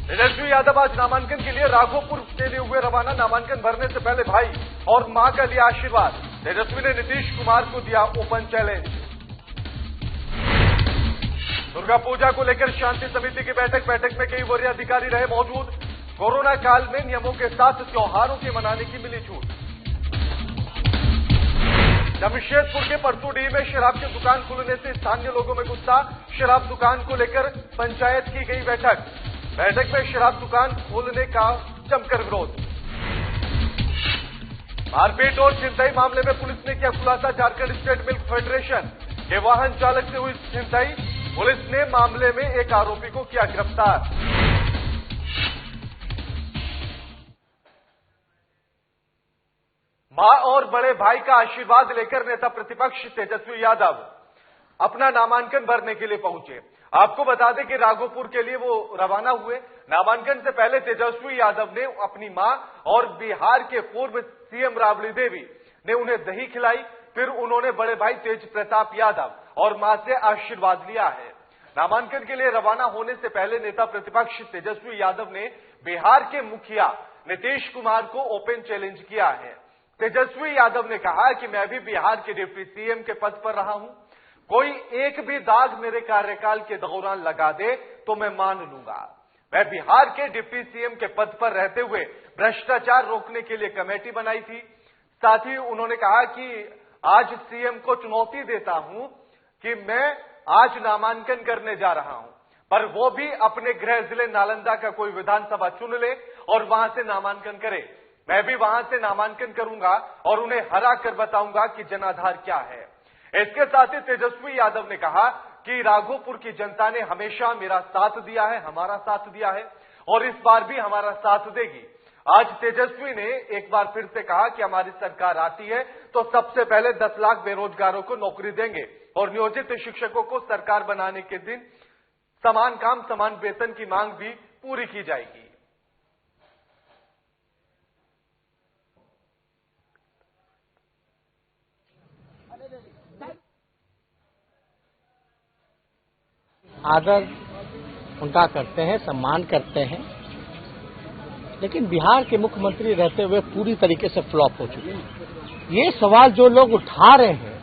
तेजस्वी यादव आज नामांकन के लिए राघोपुर के लिए हुए रवाना। नामांकन भरने से पहले भाई और मां का लिया आशीर्वाद। तेजस्वी ने नीतीश कुमार को दिया ओपन चैलेंज। दुर्गा पूजा को लेकर शांति समिति की बैठक में कई वरीय अधिकारी रहे मौजूद। कोरोना काल में नियमों के साथ त्योहारों के मनाने की मिली छूट। जमशेदपुर के परसुडीह में शराब की दुकान खुलने से स्थानीय लोगों में गुस्सा। शराब दुकान को लेकर पंचायत की गई बैठक में शराब दुकान खोलने का जमकर विरोध। मारपीट और छिनतई मामले में पुलिस ने किया खुलासा। झारखंड स्टेट मिल्क फेडरेशन के वाहन चालक से हुई छिनतई। पुलिस ने मामले में एक आरोपी को किया गिरफ्तार। मां और बड़े भाई का आशीर्वाद लेकर नेता प्रतिपक्ष तेजस्वी यादव अपना नामांकन भरने के लिए पहुंचे। आपको बता दें कि राघोपुर के लिए वो रवाना हुए। नामांकन से पहले तेजस्वी यादव ने अपनी मां और बिहार के पूर्व सीएम राबड़ी देवी ने उन्हें दही खिलाई। फिर उन्होंने बड़े भाई तेज प्रताप यादव और मां से आशीर्वाद लिया है। नामांकन के लिए रवाना होने से पहले नेता प्रतिपक्ष तेजस्वी यादव ने बिहार के मुखिया नीतीश कुमार को ओपन चैलेंज किया है। तेजस्वी यादव ने कहा कि मैं भी बिहार के डिप्टी सीएम के पद पर रहा हूं। कोई एक भी दाग मेरे कार्यकाल के दौरान लगा दे तो मैं मान लूंगा। मैं बिहार के डिप्टी सीएम के पद पर रहते हुए भ्रष्टाचार रोकने के लिए कमेटी बनाई थी। साथ ही उन्होंने कहा कि आज सीएम को चुनौती देता हूं कि मैं आज नामांकन करने जा रहा हूं, पर वो भी अपने गृह जिले नालंदा का कोई विधानसभा चुन ले और वहां से नामांकन करे। मैं भी वहां से नामांकन करूंगा और उन्हें हरा कर बताऊंगा कि जनाधार क्या है। इसके साथ ही तेजस्वी यादव ने कहा कि राघोपुर की जनता ने हमेशा मेरा साथ दिया है, हमारा साथ दिया है और इस बार भी हमारा साथ देगी। आज तेजस्वी ने एक बार फिर से कहा कि हमारी सरकार आती है तो सबसे पहले 10 लाख बेरोजगारों को नौकरी देंगे और नियोजित शिक्षकों को सरकार बनाने के दिन समान काम समान वेतन की मांग भी पूरी की जाएगी। आदर उनका करते हैं, सम्मान करते हैं, लेकिन बिहार के मुख्यमंत्री रहते हुए पूरी तरीके से फ्लॉप हो चुके हैं। ये सवाल जो लोग उठा रहे हैं,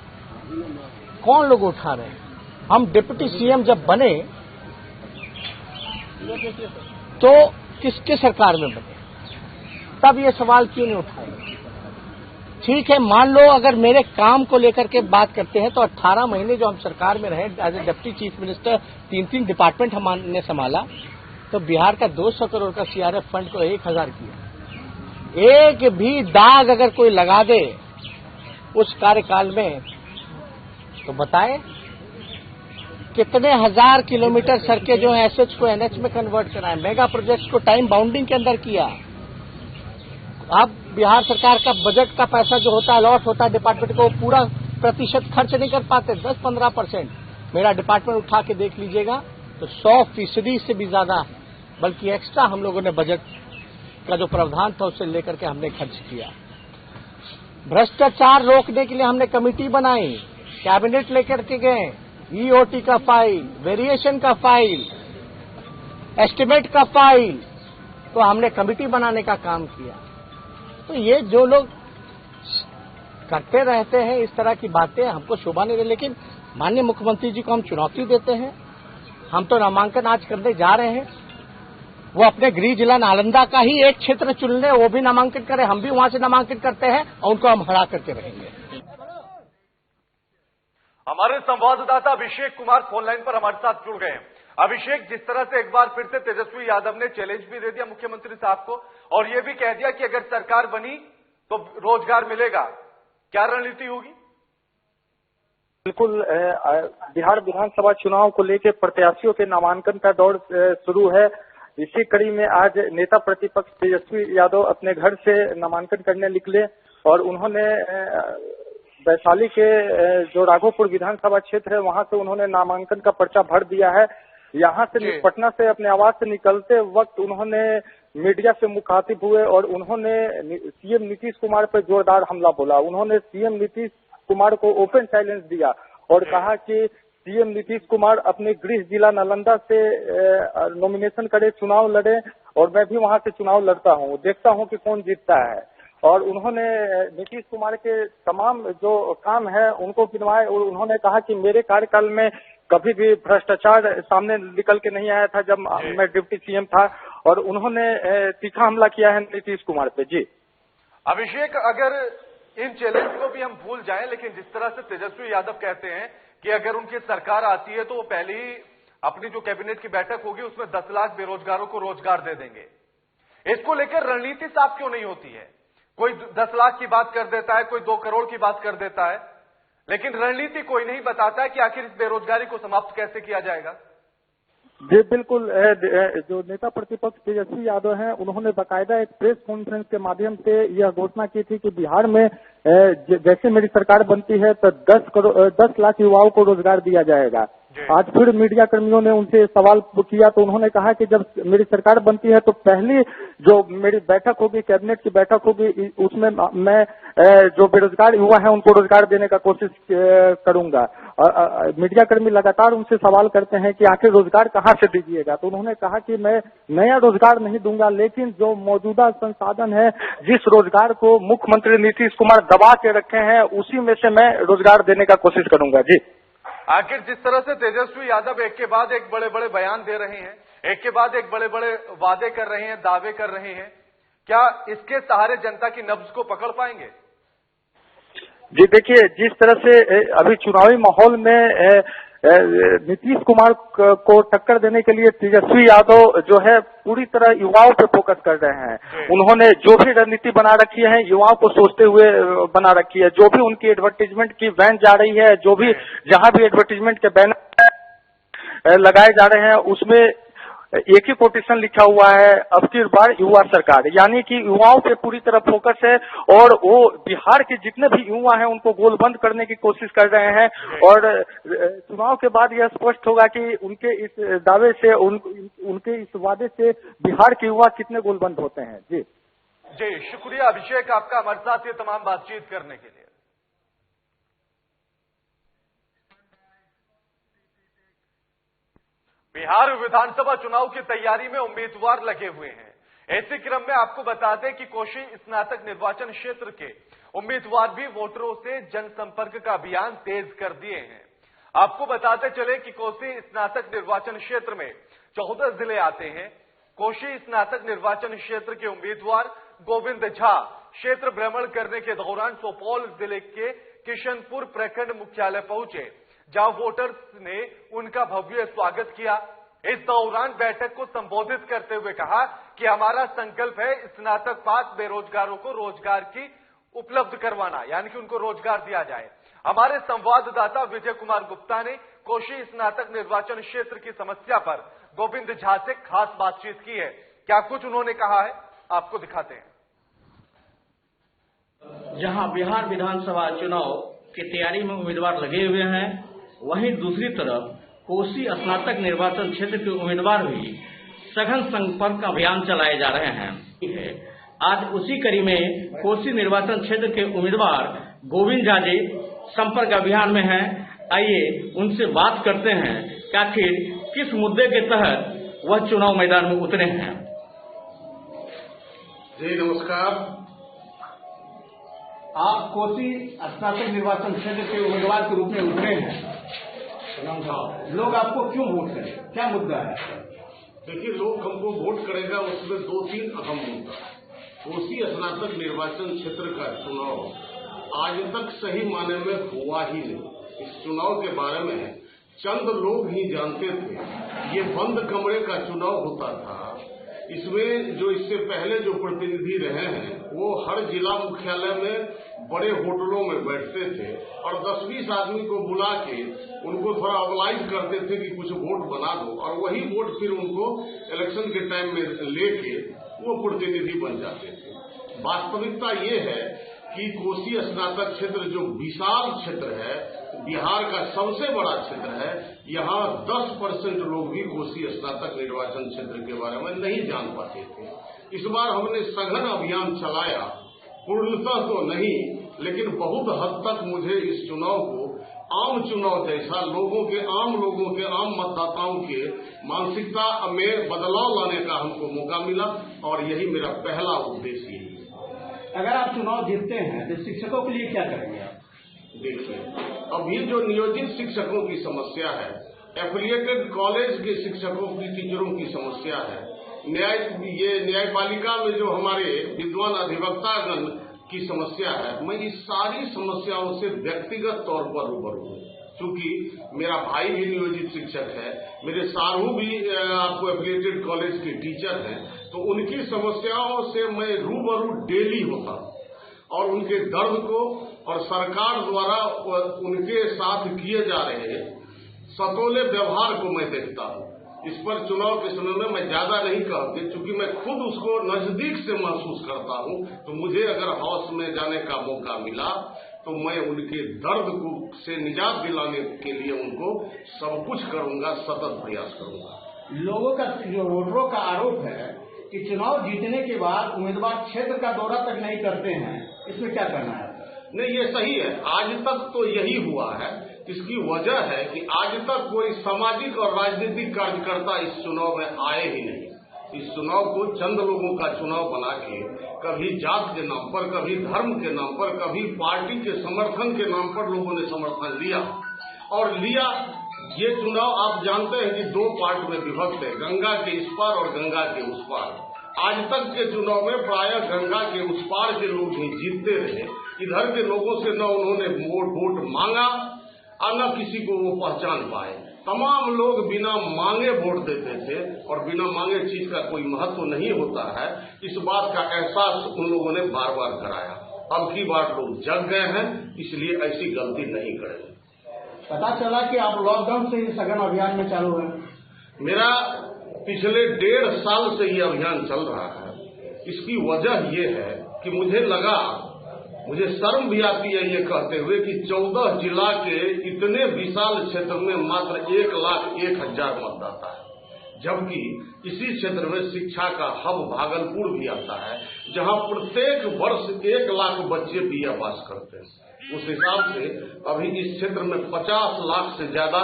कौन लोग उठा रहे हैं? हम डिप्टी सीएम जब बने तो किसके सरकार में बने, तब ये सवाल क्यों नहीं उठाए? ठीक है, मान लो अगर मेरे काम को लेकर के बात करते हैं तो 18 महीने जो हम सरकार में रहे as a deputy chief minister, 3 department हमने संभाला, तो बिहार का 200 करोड़ का सीआरएफ फंड को 1000 किया। एक भी दाग अगर कोई लगा दे उस कार्यकाल में तो बताए कितने हजार किलोमीटर सड़कें जो है एसएच को एनएच में कन्वर्ट कराए, मेगा प्रोजेक्ट्स को टाइम बाउंडिंग के अंदर किया। अब बिहार सरकार का बजट का पैसा जो होता है, अलॉट होता है डिपार्टमेंट को, पूरा प्रतिशत खर्च नहीं कर पाते, 10-15%। मेरा डिपार्टमेंट उठा के देख लीजिएगा तो 100% से भी ज्यादा, बल्कि एक्स्ट्रा हम लोगों ने बजट का जो प्रावधान था उससे लेकर के हमने खर्च किया। भ्रष्टाचार रोकने के लिए हमने कमेटी बनाई, कैबिनेट लेकर के गए, ईओटी का फाइल, वेरिएशन का फाइल, एस्टिमेट का फाइल, तो हमने कमेटी बनाने का काम किया। तो ये जो लोग करते रहते हैं इस तरह की बातें, हमको शोभा नहीं दे। लेकिन माननीय मुख्यमंत्री जी को हम चुनौती देते हैं। हम तो नामांकन आज करने जा रहे हैं, वो अपने गृह जिला नालंदा का ही एक क्षेत्र चुन ले, वो भी नामांकन करे, हम भी वहां से नामांकन करते हैं और उनको हम हरा करके रहेंगे। हमारे संवाददाता अभिषेक कुमार फोन लाइन पर हमारे साथ जुड़ गए हैं। अभिषेक, जिस तरह से एक बार फिर से तेजस्वी यादव ने चैलेंज भी दे दिया मुख्यमंत्री साहब को और ये भी कह दिया कि अगर सरकार बनी तो रोजगार मिलेगा, क्या रणनीति होगी? बिल्कुल, बिहार विधानसभा चुनाव को लेकर प्रत्याशियों के नामांकन का दौर शुरू है। इसी कड़ी में आज नेता प्रतिपक्ष तेजस्वी यादव अपने घर से नामांकन करने निकले और उन्होंने वैशाली के जो राघोपुर विधानसभा क्षेत्र है वहां से उन्होंने नामांकन का पर्चा भर दिया है। यहाँ से पटना से अपने आवास से निकलते वक्त उन्होंने मीडिया से मुखातिब हुए और उन्होंने सीएम नीतीश कुमार पर जोरदार हमला बोला। उन्होंने सीएम नीतीश कुमार को ओपन चैलेंज दिया और कहा कि सीएम नीतीश कुमार अपने गृह जिला नालंदा से नॉमिनेशन करे, चुनाव लड़े और मैं भी वहां से चुनाव लड़ता हूं, देखता हूं कि कौन जीतता है। और उन्होंने नीतीश कुमार के तमाम जो काम है उनको गिनवाए और उन्होंने कहा कि मेरे कार्यकाल में कभी भी भ्रष्टाचार सामने निकल के नहीं आया था जब मैं डिप्टी सीएम था, और उन्होंने तीखा हमला किया है नीतीश कुमार पे। जी अभिषेक, अगर इन चैलेंज को भी हम भूल जाएं, लेकिन जिस तरह से तेजस्वी यादव कहते हैं कि अगर उनकी सरकार आती है तो वो पहले ही अपनी जो कैबिनेट की बैठक होगी उसमें 10 लाख बेरोजगारों को रोजगार दे देंगे, इसको लेकर रणनीति साफ क्यों नहीं होती है? कोई 10 लाख की बात कर देता है, कोई 2 करोड़ की बात कर देता है, लेकिन रणनीति कोई नहीं बताता है कि आखिर इस बेरोजगारी को समाप्त कैसे किया जाएगा। जी बिल्कुल, जो नेता प्रतिपक्ष तेजस्वी यादव हैं उन्होंने बाकायदा एक प्रेस कॉन्फ्रेंस के माध्यम से यह घोषणा की थी कि बिहार में जैसे मेरी सरकार बनती है तो 10 लाख युवाओं को रोजगार दिया जाएगा। आज फिर मीडिया कर्मियों ने उनसे सवाल किया तो उन्होंने कहा कि जब मेरी सरकार बनती है तो पहली जो मेरी बैठक होगी, कैबिनेट की बैठक होगी, उसमें मैं जो बेरोजगार युवा है उनको रोजगार देने का कोशिश करूंगा। मीडिया कर्मी लगातार उनसे सवाल करते हैं कि आखिर रोजगार कहाँ से दीजिएगा, तो उन्होंने कहा कि मैं नया रोजगार नहीं दूंगा, लेकिन जो मौजूदा संसाधन है, जिस रोजगार को मुख्यमंत्री नीतीश कुमार दबा के रखे हैं, उसी में से मैं रोजगार देने का कोशिश करूंगा। जी आखिर जिस तरह से तेजस्वी यादव एक के बाद एक बड़े बड़े बयान दे रहे हैं, एक के बाद एक बड़े बड़े वादे कर रहे हैं, दावे कर रहे हैं, क्या इसके सहारे जनता की नब्ज को पकड़ पाएंगे? जी देखिए, जिस तरह से अभी चुनावी माहौल में नीतीश कुमार को टक्कर देने के लिए तेजस्वी यादव जो है पूरी तरह युवाओं पे फोकस कर रहे हैं। उन्होंने जो भी रणनीति बना रखी है युवाओं को सोचते हुए बना रखी है। जो भी उनकी एडवर्टीजमेंट की वैन जा रही है, जो भी जहां भी एडवर्टीजमेंट के बैनर लगाए जा रहे हैं उसमें एक ही कोटेशन लिखा हुआ है, अब की बार युवा सरकार, यानी कि युवाओं पे पूरी तरह फोकस है और वो बिहार के जितने भी युवा हैं उनको गोलबंद करने की कोशिश कर रहे हैं। और चुनाव के बाद यह स्पष्ट होगा कि उनके इस दावे से उनके इस वादे से बिहार के युवा कितने गोलबंद होते हैं। जी जी, शुक्रिया अभिषेक आपका हमारे साथ ये तमाम बातचीत करने के लिए। बिहार विधानसभा चुनाव की तैयारी में उम्मीदवार लगे हुए हैं। ऐसे क्रम में आपको बता दें कि कोशी स्नातक निर्वाचन क्षेत्र के उम्मीदवार भी वोटरों से जनसंपर्क का अभियान तेज कर दिए हैं। आपको बताते चले कि कोशी स्नातक निर्वाचन क्षेत्र में 14 जिले आते हैं। कोशी स्नातक निर्वाचन क्षेत्र के उम्मीदवार गोविंद झा क्षेत्र भ्रमण करने के दौरान सुपौल जिले के किशनपुर प्रखंड मुख्यालय पहुंचे, जहां वोटर्स ने उनका भव्य स्वागत किया। इस दौरान बैठक को संबोधित करते हुए कहा कि हमारा संकल्प है स्नातक पास बेरोजगारों को रोजगार की उपलब्ध करवाना, यानी कि उनको रोजगार दिया जाए। हमारे संवाददाता विजय कुमार गुप्ता ने कोशी स्नातक निर्वाचन क्षेत्र की समस्या पर गोविंद झा से खास बातचीत की है। क्या कुछ उन्होंने कहा है, आपको दिखाते हैं। जहां बिहार विधानसभा चुनाव की तैयारी में उम्मीदवार लगे हुए हैं, वहीं दूसरी तरफ कोसी स्नातक निर्वाचन क्षेत्र के उम्मीदवार भी सघन संपर्क अभियान चलाए जा रहे हैं। आज उसी कड़ी में कोसी निर्वाचन क्षेत्र के उम्मीदवार गोविंद झा जी संपर्क अभियान में हैं। आइए उनसे बात करते हैं कि आखिर किस मुद्दे के तहत वह चुनाव मैदान में उतरे हैं। जी नमस्कार। आप कोसी स्नातक निर्वाचन क्षेत्र के उम्मीदवार के रूप में उतरे हैं, लोग आपको क्यों वोट करें, क्या मुद्दा है? देखिए, लोग हमको वोट करेगा उसमें 2-3 अहम मुद्दा है। कोसी स्नातक निर्वाचन क्षेत्र का चुनाव आज तक सही माने में हुआ ही नहीं। इस चुनाव के बारे में चंद लोग ही जानते थे। ये बंद कमरे का चुनाव होता था। इसमें जो इससे पहले जो प्रतिनिधि रहे हैं वो हर जिला मुख्यालय में बड़े होटलों में बैठते थे और 10-20 आदमी को बुला के उनको थोड़ा ऑर्गेनाइज करते थे कि कुछ वोट बना दो, और वही वोट फिर उनको इलेक्शन के टाइम में लेके वो प्रतिनिधि बन जाते थे। वास्तविकता ये है कि कोसी स्नातक क्षेत्र जो विशाल क्षेत्र है, बिहार का सबसे बड़ा क्षेत्र है, यहाँ 10% लोग भी कोसी स्नातक निर्वाचन क्षेत्र के बारे में नहीं जान पाते थे। इस बार हमने सघन अभियान चलाया, पूर्णतः तो नहीं लेकिन बहुत हद तक मुझे इस चुनाव को आम चुनाव जैसा आम लोगों के आम मतदाताओं के मानसिकता में बदलाव लाने का हमको मौका मिला और यही मेरा पहला उद्देश्य है। अगर आप चुनाव जीतते हैं तो शिक्षकों के लिए क्या करेंगे आप? देखिए, अभी जो नियोजित शिक्षकों की समस्या है, एफिलिएटेड कॉलेज के शिक्षकों की, टीचरों की समस्या है, न्यायपालिका में जो हमारे विद्वान अधिवक्तागण की समस्या है, मैं इस सारी समस्याओं से व्यक्तिगत तौर पर रूबरू हूँ। क्योंकि मेरा भाई भी नियोजित शिक्षक है, मेरे सारू भी आपको एफिलिएटेड कॉलेज के टीचर हैं, तो उनकी समस्याओं से मैं रूबरू डेली होता हूँ और उनके दर्द को और सरकार द्वारा उनके साथ किए जा रहे सतोले व्यवहार को मैं देखता हूँ। इस पर चुनाव के समय में मैं ज्यादा नहीं कहती, क्योंकि मैं खुद उसको नजदीक से महसूस करता हूँ। तो मुझे अगर हाउस में जाने का मौका मिला तो मैं उनके दर्द को से निजात दिलाने के लिए उनको सब कुछ करूंगा, सतत प्रयास करूंगा। लोगों का, जो वोटरों का आरोप है कि चुनाव जीतने के बाद उम्मीदवार क्षेत्र का दौरा तक नहीं करते हैं, इसमें क्या कहना है? नहीं, ये सही है। आज तक तो यही हुआ है। इसकी वजह है कि आज तक कोई सामाजिक और राजनीतिक कार्यकर्ता इस चुनाव में आए ही नहीं। इस चुनाव को चंद लोगों का चुनाव बना के कभी जात के नाम पर, कभी धर्म के नाम पर, कभी पार्टी के समर्थन के नाम पर लोगों ने समर्थन लिया। ये चुनाव आप जानते हैं कि दो पार्ट में विभक्त है, गंगा के इस पार और गंगा के उस पार। आज तक के चुनाव में प्रायः गंगा के उस पार के लोग ही जीतते रहे। इधर के लोगों से न उन्होंने वोट मांगा और न किसी को वो पहचान पाए। तमाम लोग बिना मांगे वोट देते थे और बिना मांगे चीज का कोई महत्व नहीं होता है। इस बात का एहसास उन लोगों ने बार बार कराया। अब की बार लोग जग गए हैं, इसलिए ऐसी गलती नहीं करेंगे। पता चला कि आप लॉकडाउन से ही सघन अभियान में चालू है। मेरा पिछले 1.5 साल से ये अभियान चल रहा है। इसकी वजह ये है कि मुझे शर्म भी आती है ये कहते हुए कि 14 जिला के इतने विशाल क्षेत्र में मात्र 1,01,000 मतदाता है, जबकि इसी क्षेत्र में शिक्षा का हब भागलपुर भी आता है, जहां प्रत्येक वर्ष 1 लाख बच्चे बीए पास करते हैं। उस हिसाब से अभी इस क्षेत्र में 50 लाख से ज्यादा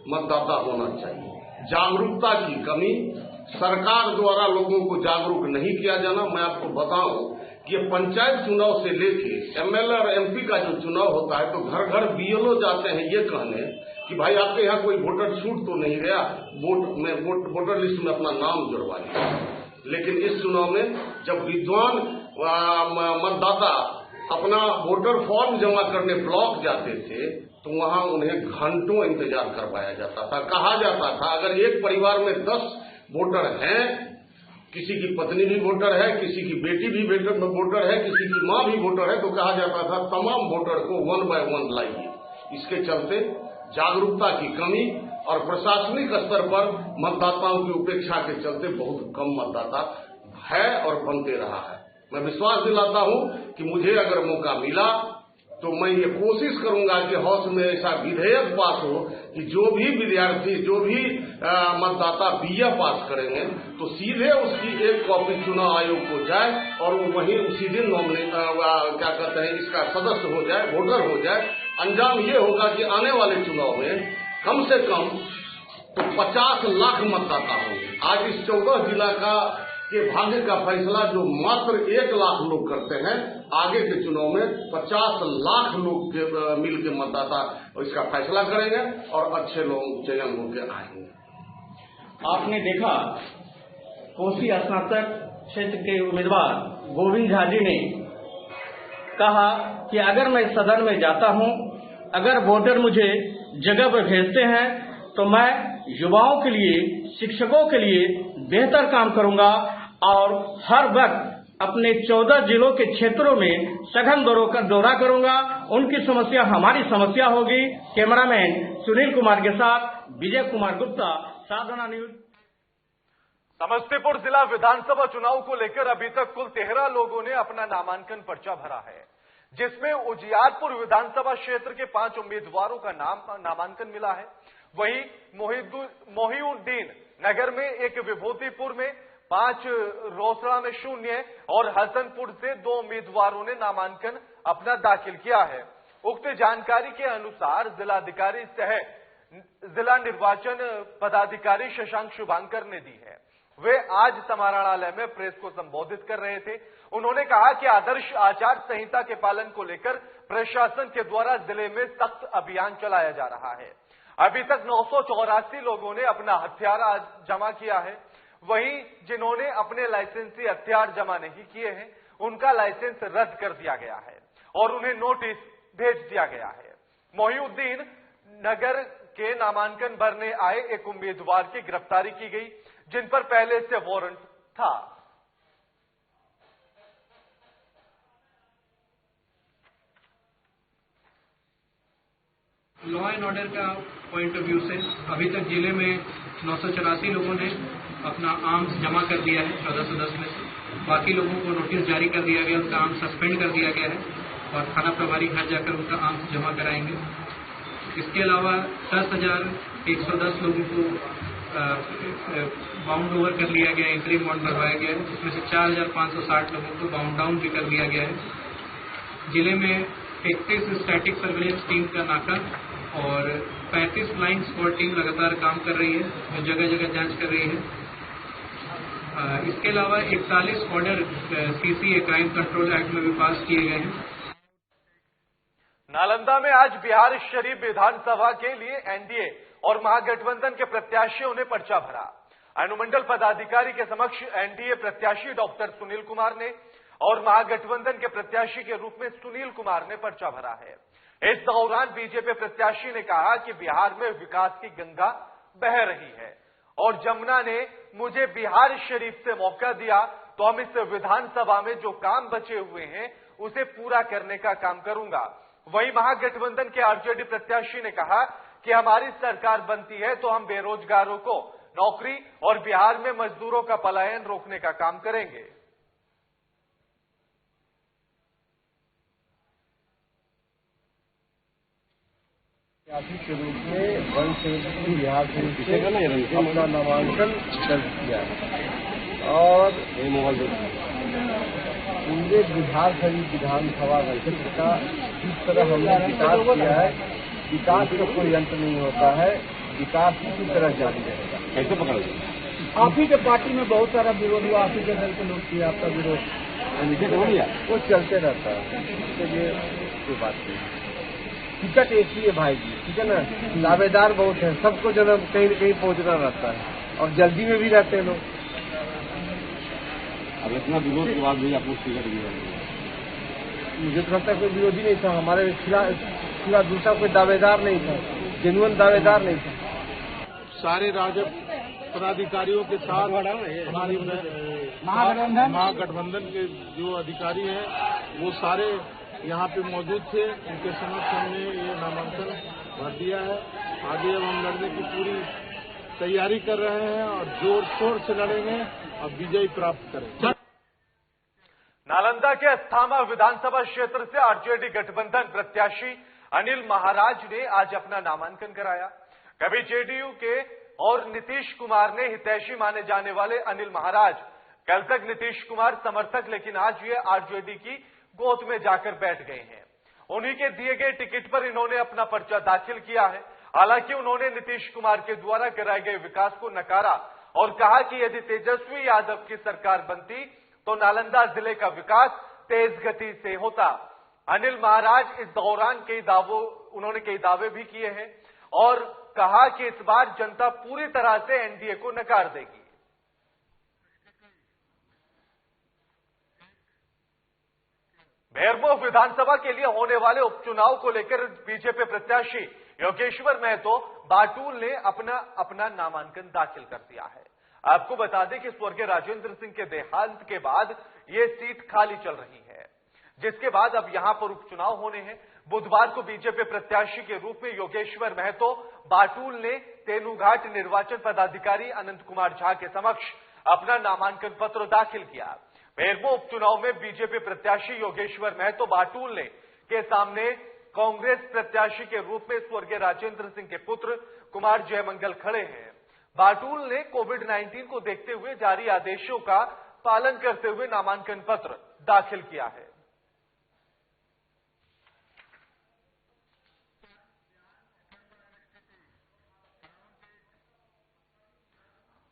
मतदाता होना चाहिए। जागरूकता की कमी, सरकार द्वारा लोगों को जागरूक नहीं किया जाना। मैं आपको बताऊं कि ये पंचायत चुनाव से लेके एमएलए और एमपी का जो चुनाव होता है तो घर घर बीएलओ जाते हैं ये कहने कि भाई आपके यहाँ कोई वोटर छूट तो नहीं गया, वोटर लिस्ट में अपना नाम जुड़वा लिया। लेकिन इस चुनाव में जब विद्वान मतदाता अपना वोटर फॉर्म जमा करने ब्लॉक जाते थे तो वहां उन्हें घंटों इंतजार करवाया जाता था। कहा जाता था अगर एक परिवार में 10 वोटर हैं, किसी की पत्नी भी वोटर है, किसी की बेटी भी वोटर है, किसी की मां भी वोटर है, तो कहा जाता था तमाम वोटर को 1 by 1 लाइए। इसके चलते जागरूकता की कमी और प्रशासनिक स्तर पर मतदाताओं की उपेक्षा के चलते बहुत कम मतदाता है और बनते रहा है। मैं विश्वास दिलाता हूं कि मुझे अगर मौका मिला तो मैं ये कोशिश करूंगा कि हाउस में ऐसा विधेयक पास हो कि जो भी विद्यार्थी, जो भी मतदाता बीए पास करेंगे तो सीधे उसकी एक कॉपी चुनाव आयोग को जाए और वो वहीं उसी दिन इसका सदस्य हो जाए, वोटर हो जाए। अंजाम ये होगा कि आने वाले चुनाव में कम से कम तो 50 लाख मतदाता होंगे। आज इस 14 जिला के भाग्य का फैसला जो मात्र 1 लाख लोग करते हैं, आगे के चुनाव में 50 लाख लोग मिल के मतदाता इसका फैसला करेंगे और अच्छे लोग चयन होकर आएंगे। आपने देखा कोसी स्नातक क्षेत्र के उम्मीदवार गोविंद झा जी ने कहा कि अगर मैं सदन में जाता हूं, अगर वोटर मुझे जगह पर भेजते हैं तो मैं युवाओं के लिए, शिक्षकों के लिए बेहतर काम करूंगा और हर वक्त अपने 14 जिलों के क्षेत्रों में सघन दौरा करूंगा। उनकी समस्या हमारी समस्या होगी। कैमरामैन सुनील कुमार के साथ विजय कुमार गुप्ता, साधना न्यूज। समस्तीपुर जिला विधानसभा चुनाव को लेकर अभी तक कुल 13 लोगों ने अपना नामांकन पर्चा भरा है, जिसमें उजियारपुर विधानसभा क्षेत्र के 5 उम्मीदवारों का नामांकन मिला है। वहीं मोहिउद्दीन नगर में 1, विभूतिपुर में 5, रोसड़ा में 0 और हसनपुर से 2 उम्मीदवारों ने नामांकन अपना दाखिल किया है। उक्त जानकारी के अनुसार जिलाधिकारी सह जिला निर्वाचन पदाधिकारी शशांक शुभांकर ने दी है। वे आज समाहरणालय में प्रेस को संबोधित कर रहे थे। उन्होंने कहा कि आदर्श आचार संहिता के पालन को लेकर प्रशासन के द्वारा जिले में सख्त अभियान चलाया जा रहा है। अभी तक 984 लोगों ने अपना हथियार जमा किया है। वहीं जिन्होंने अपने लाइसेंसी हथियार जमा नहीं किए हैं, उनका लाइसेंस रद्द कर दिया गया है और उन्हें नोटिस भेज दिया गया है। मोहिउद्दीन नगर के नामांकन भरने आए एक उम्मीदवार की गिरफ्तारी की गई, जिन पर पहले से वारंट था। लॉ एंड ऑर्डर का पॉइंट ऑफ व्यू से अभी तक जिले में 984 लोगों ने अपना आर्म्स जमा कर दिया है 1410 में से। बाकी लोगों को नोटिस जारी कर दिया गया, उनका आर्म्स सस्पेंड कर दिया गया है और थाना प्रभारी घर जाकर उनका आर्म्स जमा कराएंगे। इसके अलावा 10,110 लोगों को बाउंड ओवर कर लिया गया, इंटरिम बॉन्ड भरवाया गया है, जिसमें से 4,560 लोगों को बाउंड डाउन भी कर दिया गया है। जिले में 31 स्टैटिक सर्विलेंस टीम का नाका और 35 फ्लाइंग स्क्वाड टीम लगातार काम कर रही है, जो जगह जगह जांच कर रही है। इसके अलावा 41 order CCA crime control act में भी पास किए गए हैं। नालंदा में आज बिहार शरीफ विधानसभा के लिए एनडीए और महागठबंधन के प्रत्याशियों ने पर्चा भरा। अनुमंडल पदाधिकारी के समक्ष एनडीए प्रत्याशी डॉक्टर सुनील कुमार ने और महागठबंधन के प्रत्याशी के रूप में सुनील कुमार ने पर्चा भरा है। इस दौरान बीजेपी प्रत्याशी ने कहा कि बिहार में विकास की गंगा बह रही है और जमुना ने मुझे बिहार शरीफ से मौका दिया तो हम इस विधानसभा में जो काम बचे हुए हैं उसे पूरा करने का काम करूंगा। वहीं महागठबंधन के आरजेडी प्रत्याशी ने कहा कि हमारी सरकार बनती है तो हम बेरोजगारों को नौकरी और बिहार में मजदूरों का पलायन रोकने का काम करेंगे। के रूप में वन सेवेंटी बिहार से अपना नामांकन दर्ज किया है और पूरे बिहार शरीफ विधानसभा क्षेत्र का इस तरह हमने विकास किया है। विकास का कोई अंत नहीं होता है, विकास इसी तरह जारी रहेगा। कैसे पकड़ आप ही के पार्टी में बहुत सारा विरोध हुआ, आप ही के दल के लोग किए, आपका विरोध वो चलते रहता है, इसके लिए कोई बात नहीं। टिकट एक ही है भाई जी, ठीक है ना, दावेदार बहुत है, सबको जो है कहीं न कहीं पहुंचना रहता है और जल्दी में भी रहते हैं लोग। अब इतना विरोध के बाद भी आपको टिकट दिया, मुझे तो लगता है कोई विरोधी नहीं था, हमारे खिलाफ दूसरा कोई दावेदार नहीं था, जेन्युइन दावेदार नहीं था। सारे राजद पदाधिकारियों के साथ हमारी महागठबंधन के जो अधिकारी हैं वो सारे यहाँ पे मौजूद थे। उनके समक्ष हमने ये नामांकन भर दिया है। आगे अब हम लड़ने की पूरी तैयारी कर रहे हैं और जोर शोर से लड़ेंगे और विजय प्राप्त करेंगे। नालंदा के अस्थामा विधानसभा क्षेत्र से आरजेडी गठबंधन प्रत्याशी अनिल महाराज ने आज अपना नामांकन कराया। कभी जेडीयू के और नीतीश कुमार ने हितैषी माने जाने वाले अनिल महाराज कल तक नीतीश कुमार समर्थक, लेकिन आज ये आरजेडी की गोद में जाकर बैठ गए हैं। उन्हीं के दिए गए टिकट पर इन्होंने अपना पर्चा दाखिल किया है। हालांकि उन्होंने नीतीश कुमार के द्वारा कराए गए विकास को नकारा और कहा कि यदि तेजस्वी यादव की सरकार बनती तो नालंदा जिले का विकास तेज गति से होता। अनिल महाराज इस दौरान उन्होंने कई दावे भी किए हैं और कहा कि इस बार जनता पूरी तरह से एनडीए को नकार देगी। बेरमो विधानसभा के लिए होने वाले उपचुनाव को लेकर बीजेपी प्रत्याशी योगेश्वर महतो बाटुल ने अपना नामांकन दाखिल कर दिया है। आपको बता दें कि स्वर्गीय राजेंद्र सिंह के देहांत के बाद यह सीट खाली चल रही है, जिसके बाद अब यहां पर उपचुनाव होने हैं। बुधवार को बीजेपी प्रत्याशी के रूप में योगेश्वर महतो बाटुल ने तेनूघाट निर्वाचन पदाधिकारी अनंत कुमार झा के समक्ष अपना नामांकन पत्र दाखिल किया। बेरमो उपचुनाव में बीजेपी प्रत्याशी योगेश्वर महतो बाटुल के सामने कांग्रेस प्रत्याशी के रूप में स्वर्गीय राजेंद्र सिंह के पुत्र कुमार जयमंगल खड़े हैं। बाटुल ने कोविड-19 को देखते हुए जारी आदेशों का पालन करते हुए नामांकन पत्र दाखिल किया है।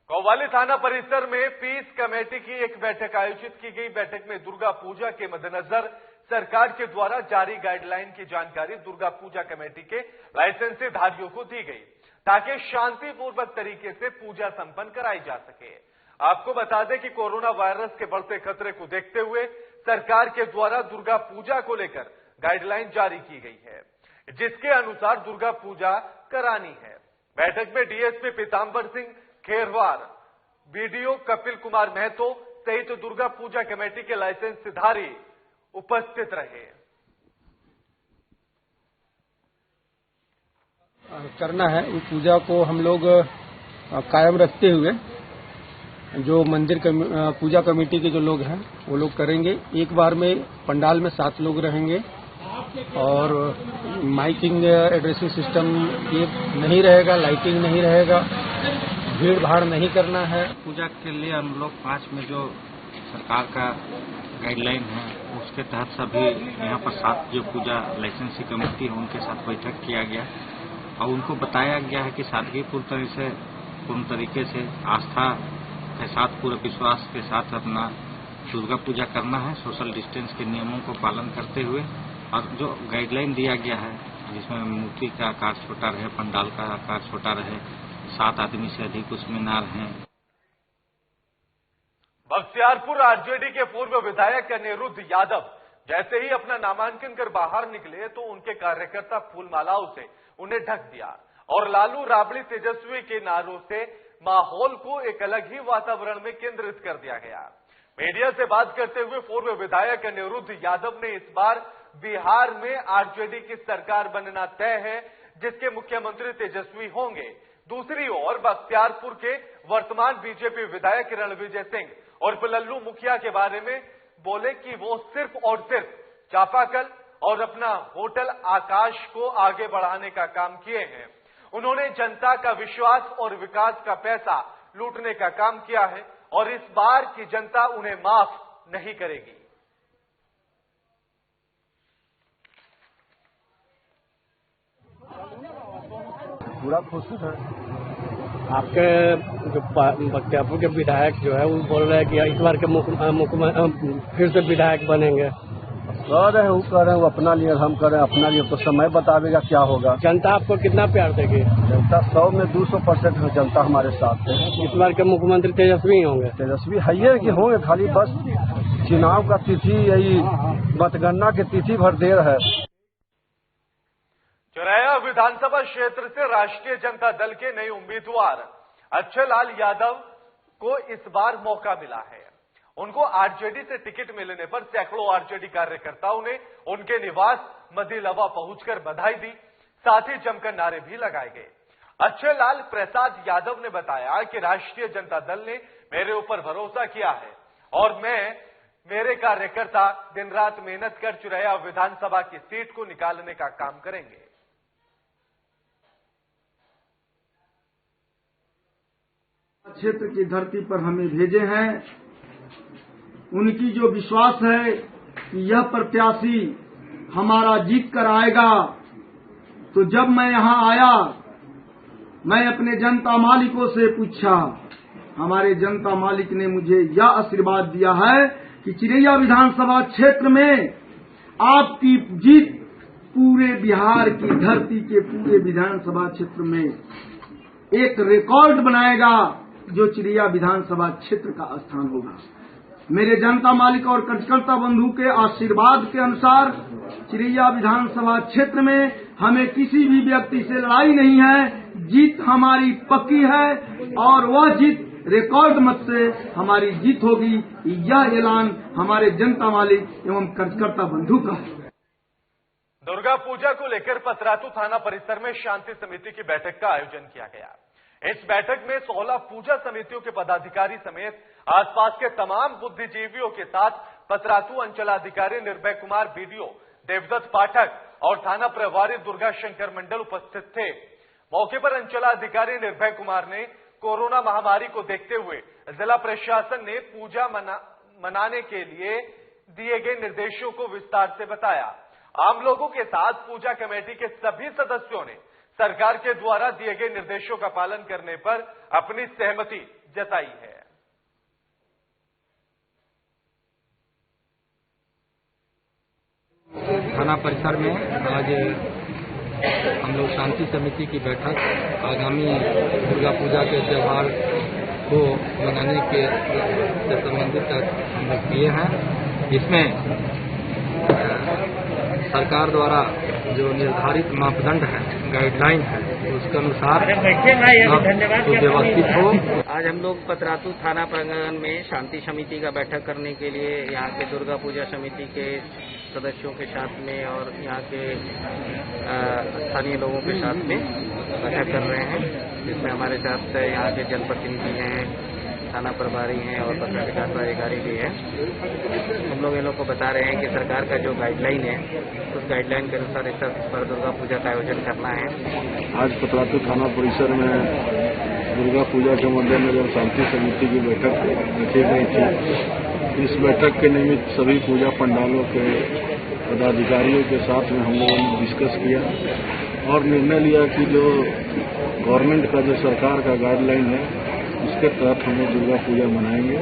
कोतवाली थाना परिसर में पीस कमेटी की एक बैठक आयोजित की गई। बैठक में दुर्गा पूजा के मद्देनजर सरकार के द्वारा जारी गाइडलाइन की जानकारी दुर्गा पूजा कमेटी के लाइसेंसी धारियों को दी गई ताकि शांतिपूर्वक तरीके से पूजा संपन्न कराई जा सके। आपको बता दें कि कोरोना वायरस के बढ़ते खतरे को देखते हुए सरकार के द्वारा दुर्गा पूजा को लेकर गाइडलाइन जारी की गई है, जिसके अनुसार दुर्गा पूजा करानी है। बैठक में डीएसपी पीतांबर सिंह खेरवार, बीडीओ कपिल कुमार महतो सहित दुर्गा पूजा कमेटी के लाइसेंसधारी उपस्थित रहे। करना है उस पूजा को हम लोग कायम रखते हुए जो मंदिर पूजा कमेटी के जो लोग हैं वो लोग करेंगे। एक बार में पंडाल में 7 लोग रहेंगे और माइकिंग एड्रेसिंग सिस्टम ये नहीं रहेगा, लाइटिंग नहीं रहेगा, भीड़ भाड़ नहीं करना है। पूजा के लिए हम लोग 5 में जो सरकार का गाइडलाइन है उसके तहत सभी यहाँ पर 7 जो पूजा लाइसेंसी कमेटी है उनके साथ बैठक किया गया और उनको बताया गया है कि सादगीपूर्ण तरीके से आस्था के साथ पूरे विश्वास के साथ अपना दुर्गा पूजा करना है, सोशल डिस्टेंस के नियमों को पालन करते हुए। और जो गाइडलाइन दिया गया है जिसमें मूर्ति का आकार छोटा रहे, पंडाल का आकार छोटा रहे, 7 आदमी से अधिक उसमें ना रहें। बख्तियारपुर आरजेडी के पूर्व विधायक अनिरुद्ध यादव जैसे ही अपना नामांकन कर बाहर निकले तो उनके कार्यकर्ता फूलमालाओं से उन्हें ढक दिया और लालू राबड़ी तेजस्वी के नारों से माहौल को एक अलग ही वातावरण में केंद्रित कर दिया गया। मीडिया से बात करते हुए पूर्व विधायक अनिरुद्ध यादव ने इस बार बिहार में आरजेडी की सरकार बनना तय है, जिसके मुख्यमंत्री तेजस्वी होंगे। दूसरी ओर बख्तियारपुर के वर्तमान बीजेपी विधायक रणविजय सिंह और लल्लू मुखिया के बारे में बोले कि वो सिर्फ और सिर्फ चापाकल और अपना होटल आकाश को आगे बढ़ाने का काम किए हैं। उन्होंने जनता का विश्वास और विकास का पैसा लूटने का काम किया है और इस बार की जनता उन्हें माफ नहीं करेगी। पूरा खुशी है। आपके जो बख्तियारपुर के विधायक जो है वो बोल रहे हैं कि इस बार के फिर से विधायक बनेंगे। कह रहे हैं वो कह रहे हैं वो अपना लिए, हम कह रहे हैं अपना लिए, तो समय बतावेगा क्या होगा। जनता आपको कितना प्यार देगी? जनता 100 में 200% है जनता हमारे साथ है। इस बार के मुख्यमंत्री तेजस्वी होंगे। तेजस्वी है कि होंगे, खाली बस चुनाव का तिथि यही मतगणना की तिथि भर देर है। चौराया विधानसभा क्षेत्र से राष्ट्रीय जनता दल के नए उम्मीदवार अक्षय लाल यादव को इस बार मौका मिला है। उनको आरजेडी से टिकट मिलने पर सैकड़ों आरजेडी कार्यकर्ताओं ने उनके निवास मदीलवा पहुंचकर बधाई दी, साथ ही जमकर नारे भी लगाए गए। अक्षय लाल प्रसाद यादव ने बताया कि राष्ट्रीय जनता दल ने मेरे ऊपर भरोसा किया है और मेरे कार्यकर्ता दिन रात मेहनत कर चौराया विधानसभा की सीट को निकालने का काम करेंगे। क्षेत्र की धरती पर हमें भेजे हैं, उनकी जो विश्वास है कि यह प्रत्याशी हमारा जीत कर आएगा, तो जब मैं यहां आया मैं अपने जनता मालिकों से पूछा। हमारे जनता मालिक ने मुझे यह आशीर्वाद दिया है कि चिरैया विधानसभा क्षेत्र में आपकी जीत पूरे बिहार की धरती के पूरे विधानसभा क्षेत्र में एक रिकॉर्ड बनाएगा जो चिरैया विधानसभा क्षेत्र का स्थान होगा। मेरे जनता मालिक और कार्यकर्ता बंधु के आशीर्वाद के अनुसार चिरैया विधानसभा क्षेत्र में हमें किसी भी व्यक्ति से लड़ाई नहीं है। जीत हमारी पक्की है और वह जीत रिकॉर्ड मत से हमारी जीत होगी। यह ऐलान हमारे जनता मालिक एवं कार्यकर्ता बंधु का है। दुर्गा पूजा को लेकर पतरातू थाना परिसर में शांति समिति की बैठक का आयोजन किया गया। इस बैठक में 16 पूजा समितियों के पदाधिकारी समेत आसपास के तमाम बुद्धिजीवियों के साथ पतरातू अंचलाधिकारी निर्भय कुमार, बीडीओ देवदत्त पाठक और थाना प्रभारी दुर्गा शंकर मंडल उपस्थित थे। मौके पर अंचलाधिकारी निर्भय कुमार ने कोरोना महामारी को देखते हुए जिला प्रशासन ने पूजा मनाने के लिए दिए गए निर्देशों को विस्तार से बताया। आम लोगों के साथ पूजा कमेटी के सभी सदस्यों ने सरकार के द्वारा दिए गए निर्देशों का पालन करने पर अपनी सहमति जताई है। थाना परिसर में आज हम लोग शांति समिति की बैठक आगामी दुर्गा पूजा के त्योहार को मनाने के से संबंधित हम लोग किए हैं। इसमें सरकार द्वारा जो निर्धारित मापदंड है, गाइडलाइन है, उसके अनुसार व्यवस्थित हो। आज हम लोग पतरातू थाना प्रांगण में शांति समिति का बैठक करने के लिए यहाँ के दुर्गा पूजा समिति के सदस्यों के साथ में और यहाँ के स्थानीय लोगों के साथ में बैठक कर रहे हैं, जिसमें हमारे साथ यहाँ के जनप्रतिनिधि हैं, थाना प्रभारी हैं और पत्र विकास अधिकारी भी हैं। हम लोग इन लोग को बता रहे हैं कि सरकार का जो गाइडलाइन है, उस गाइडलाइन के अनुसार इस पर दुर्गा पूजा का आयोजन करना है। आज पतरातू थाना परिसर में दुर्गा पूजा के मद्देनजर शांति समिति की बैठक रखी गई थी। इस बैठक के निमित्त सभी पूजा पंडालों के पदाधिकारियों के साथ में हम लोगों ने डिस्कस किया और निर्णय लिया कि जो गवर्नमेंट का जो सरकार का गाइडलाइन है, उसके तहत हम लोग दुर्गा पूजा मनाएंगे।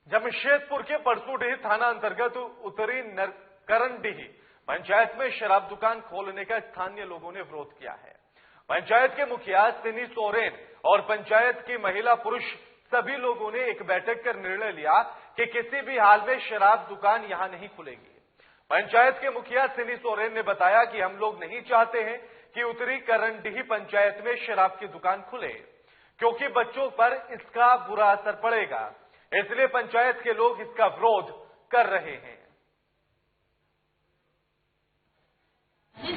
जमशेदपुर के परसूडीह थाना अंतर्गत उत्तरी करनडीह पंचायत में शराब दुकान खोलने का स्थानीय लोगों ने विरोध किया है। पंचायत के मुखिया सिनी सोरेन और पंचायत की महिला पुरुष सभी लोगों ने एक बैठक कर निर्णय लिया कि किसी भी हाल में शराब दुकान यहां नहीं खुलेगी। पंचायत के मुखिया सिनी सोरेन ने बताया कि हम लोग नहीं चाहते हैं कि उत्तरी करनडीह पंचायत में शराब की दुकान खुले, क्योंकि बच्चों पर इसका बुरा असर पड़ेगा, इसलिए पंचायत के लोग इसका विरोध कर रहे हैं।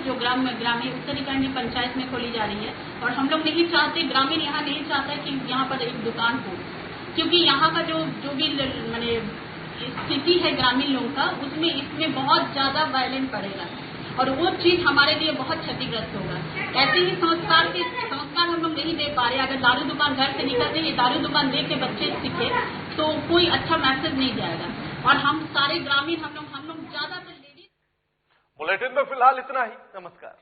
जो ग्रामीण उत्तरी करनी पंचायत में खोली जा रही है और हम लोग नहीं चाहते, ग्रामीण यहाँ नहीं चाहता कि यहाँ पर एक दुकान हो, क्योंकि यहाँ का जो भी माने स्थिति है ग्रामीण लोगों का, उसमें इसमें बहुत ज्यादा वायलेंट पड़ेगा और वो चीज हमारे लिए बहुत क्षतिग्रस्त होगा। ऐसे ही संस्कार हम लोग नहीं दे पा रहे। अगर दारू दुकान घर से निकलते ही दारू दुकान देख के बच्चे सीखे तो कोई अच्छा मैसेज नहीं जाएगा। और हम सारे ग्रामीण हम लोग ज्यादातर लेडीज। बुलेटिन में फिलहाल इतना ही। नमस्कार।